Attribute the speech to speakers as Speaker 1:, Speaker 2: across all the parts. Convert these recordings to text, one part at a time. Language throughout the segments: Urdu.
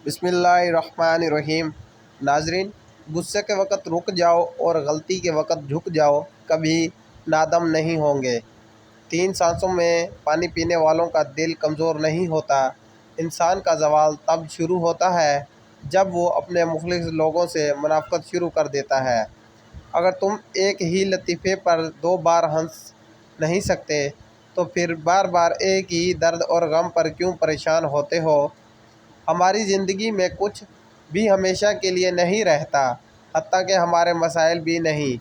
Speaker 1: بسم اللہ الرحمن الرحیم۔ ناظرین، غصے کے وقت رک جاؤ اور غلطی کے وقت جھک جاؤ، کبھی نادم نہیں ہوں گے۔ 3 سانسوں میں پانی پینے والوں کا دل کمزور نہیں ہوتا۔ انسان کا زوال تب شروع ہوتا ہے جب وہ اپنے مخلص لوگوں سے منافقت شروع کر دیتا ہے۔ اگر تم ایک ہی لطیفے پر 2 بار ہنس نہیں سکتے تو پھر بار بار ایک ہی درد اور غم پر کیوں پریشان ہوتے ہو؟ ہماری زندگی میں کچھ بھی ہمیشہ کے لیے نہیں رہتا، حتیٰ کہ ہمارے مسائل بھی نہیں۔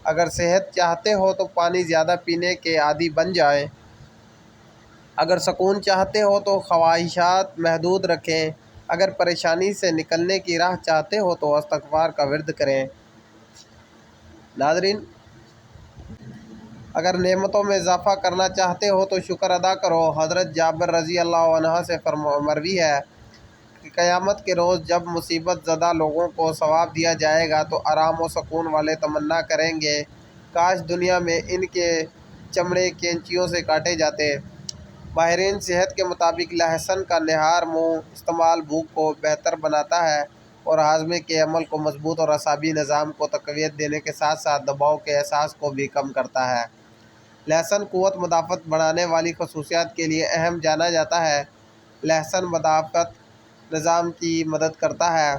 Speaker 1: اگر صحت چاہتے ہو تو پانی زیادہ پینے کے عادی بن جائیں۔ اگر سکون چاہتے ہو تو خواہشات محدود رکھیں۔ اگر پریشانی سے نکلنے کی راہ چاہتے ہو تو استغفار کا ورد کریں۔ ناظرین، اگر نعمتوں میں اضافہ کرنا چاہتے ہو تو شکر ادا کرو۔ حضرت جابر رضی اللہ عنہ سے مروی ہے کہ قیامت کے روز جب مصیبت زدہ لوگوں کو ثواب دیا جائے گا تو آرام و سکون والے تمنا کریں گے، کاش دنیا میں ان کے چمڑے کینچیوں سے کاٹے جاتے۔ ماہرین صحت کے مطابق لہسن کا نہار منہ استعمال بھوک کو بہتر بناتا ہے اور ہاضمے کے عمل کو مضبوط اور اعصابی نظام کو تقویت دینے کے ساتھ ساتھ دباؤ کے احساس کو بھی کم کرتا ہے۔ لہسن قوت مدافعت بڑھانے والی خصوصیات کے لیے اہم جانا جاتا ہے۔ لہسن مدافعت نظام کی مدد کرتا ہے،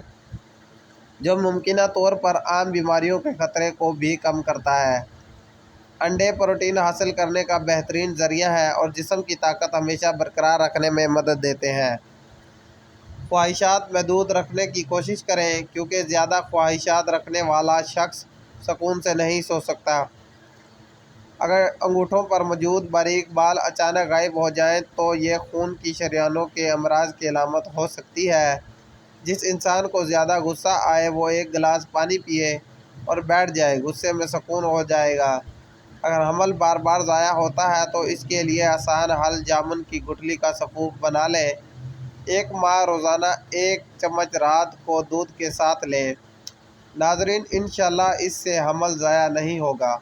Speaker 1: جو ممکنہ طور پر عام بیماریوں کے خطرے کو بھی کم کرتا ہے۔ انڈے پروٹین حاصل کرنے کا بہترین ذریعہ ہے اور جسم کی طاقت ہمیشہ برقرار رکھنے میں مدد دیتے ہیں۔ خواہشات محدود رکھنے کی کوشش کریں، کیونکہ زیادہ خواہشات رکھنے والا شخص سکون سے نہیں سو سکتا۔ اگر انگوٹھوں پر موجود باریک بال اچانک غائب ہو جائیں تو یہ خون کی شریانوں کے امراض کی علامت ہو سکتی ہے۔ جس انسان کو زیادہ غصہ آئے وہ 1 گلاس پانی پیے اور بیٹھ جائے، غصے میں سکون ہو جائے گا۔ اگر حمل بار بار ضائع ہوتا ہے تو اس کے لیے آسان حل جامن کی گٹھلی کا سفوف بنا لیں۔ 1 ماہ روزانہ 1 چمچ رات کو دودھ کے ساتھ لیں۔ ناظرین، انشاءاللہ اس سے حمل ضائع نہیں ہوگا۔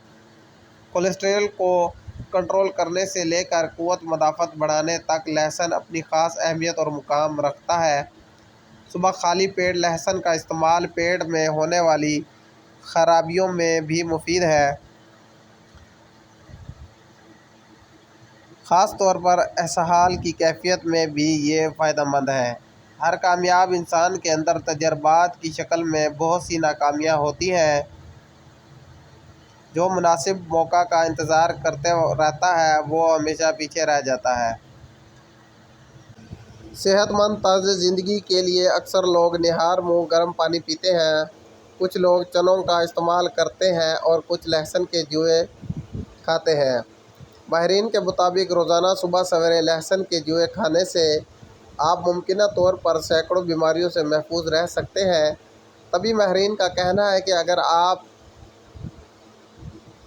Speaker 1: کولیسٹرول کو کنٹرول کرنے سے لے کر قوت مدافعت بڑھانے تک لہسن اپنی خاص اہمیت اور مقام رکھتا ہے۔ صبح خالی پیٹ لہسن کا استعمال پیٹ میں ہونے والی خرابیوں میں بھی مفید ہے، خاص طور پر اسہال کی کیفیت میں بھی یہ فائدہ مند ہے۔ ہر کامیاب انسان کے اندر تجربات کی شکل میں بہت سی ناکامیاں ہوتی ہیں۔ جو مناسب موقع کا انتظار کرتے رہتا ہے وہ ہمیشہ پیچھے رہ جاتا ہے۔ صحت مند طرز زندگی کے لیے اکثر لوگ نہار منہ گرم پانی پیتے ہیں۔ کچھ لوگ چنوں کا استعمال کرتے ہیں اور کچھ لہسن کے جوئے کھاتے ہیں۔ ماہرین کے مطابق روزانہ صبح سویرے لہسن کے جوئے کھانے سے آپ ممکنہ طور پر سینکڑوں بیماریوں سے محفوظ رہ سکتے ہیں۔ طبی ماہرین کا کہنا ہے کہ اگر آپ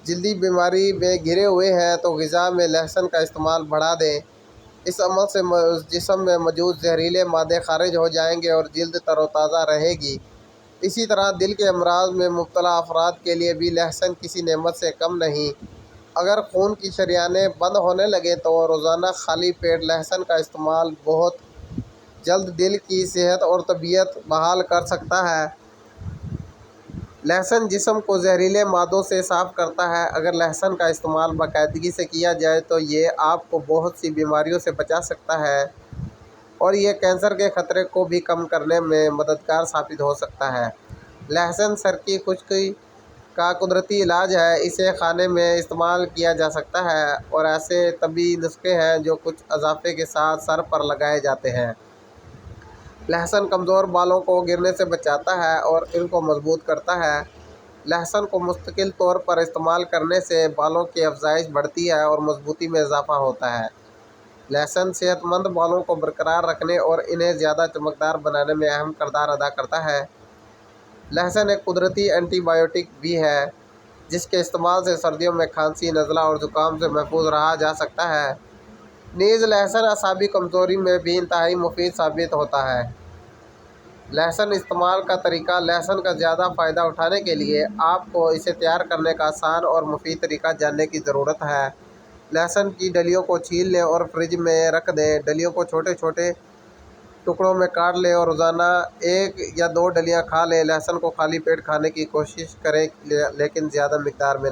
Speaker 1: جلدی بیماری میں گھرے ہوئے ہیں تو غذا میں لہسن کا استعمال بڑھا دیں۔ اس عمل سے جسم میں موجود زہریلے مادے خارج ہو جائیں گے اور جلد تر و تازہ رہے گی۔ اسی طرح دل کے امراض میں مبتلا افراد کے لیے بھی لہسن کسی نعمت سے کم نہیں۔ اگر خون کی شریانیں بند ہونے لگیں تو روزانہ خالی پیٹ لہسن کا استعمال بہت جلد دل کی صحت اور طبیعت بحال کر سکتا ہے۔ لہسن جسم کو زہریلے مادوں سے صاف کرتا ہے۔ اگر لہسن کا استعمال باقاعدگی سے کیا جائے تو یہ آپ کو بہت سی بیماریوں سے بچا سکتا ہے اور یہ کینسر کے خطرے کو بھی کم کرنے میں مددگار ثابت ہو سکتا ہے۔ لہسن سر کی خشکی کا قدرتی علاج ہے۔ اسے کھانے میں استعمال کیا جا سکتا ہے اور ایسے طبی نسخے ہیں جو کچھ اضافے کے ساتھ سر پر لگائے جاتے ہیں۔ لہسن کمزور بالوں کو گرنے سے بچاتا ہے اور ان کو مضبوط کرتا ہے۔ لہسن کو مستقل طور پر استعمال کرنے سے بالوں کی افزائش بڑھتی ہے اور مضبوطی میں اضافہ ہوتا ہے۔ لہسن صحت مند بالوں کو برقرار رکھنے اور انہیں زیادہ چمکدار بنانے میں اہم کردار ادا کرتا ہے۔ لہسن ایک قدرتی اینٹی بائیوٹک بھی ہے جس کے استعمال سے سردیوں میں کھانسی، نزلہ اور زکام سے محفوظ رہا جا سکتا ہے۔ نیز لہسن اعصابی کمزوری میں بھی انتہائی مفید ثابت ہوتا ہے۔ لہسن استعمال کا طریقہ: لہسن کا زیادہ فائدہ اٹھانے کے لیے آپ کو اسے تیار کرنے کا آسان اور مفید طریقہ جاننے کی ضرورت ہے۔ لہسن کی ڈلیوں کو چھیل لیں اور فریج میں رکھ دیں۔ ڈلیوں کو چھوٹے چھوٹے ٹکڑوں میں کاٹ لیں اور روزانہ 1 یا 2 ڈلیاں کھا لیں۔ لہسن کو خالی پیٹ کھانے کی کوشش کریں لیکن زیادہ مقدار میں نہیں۔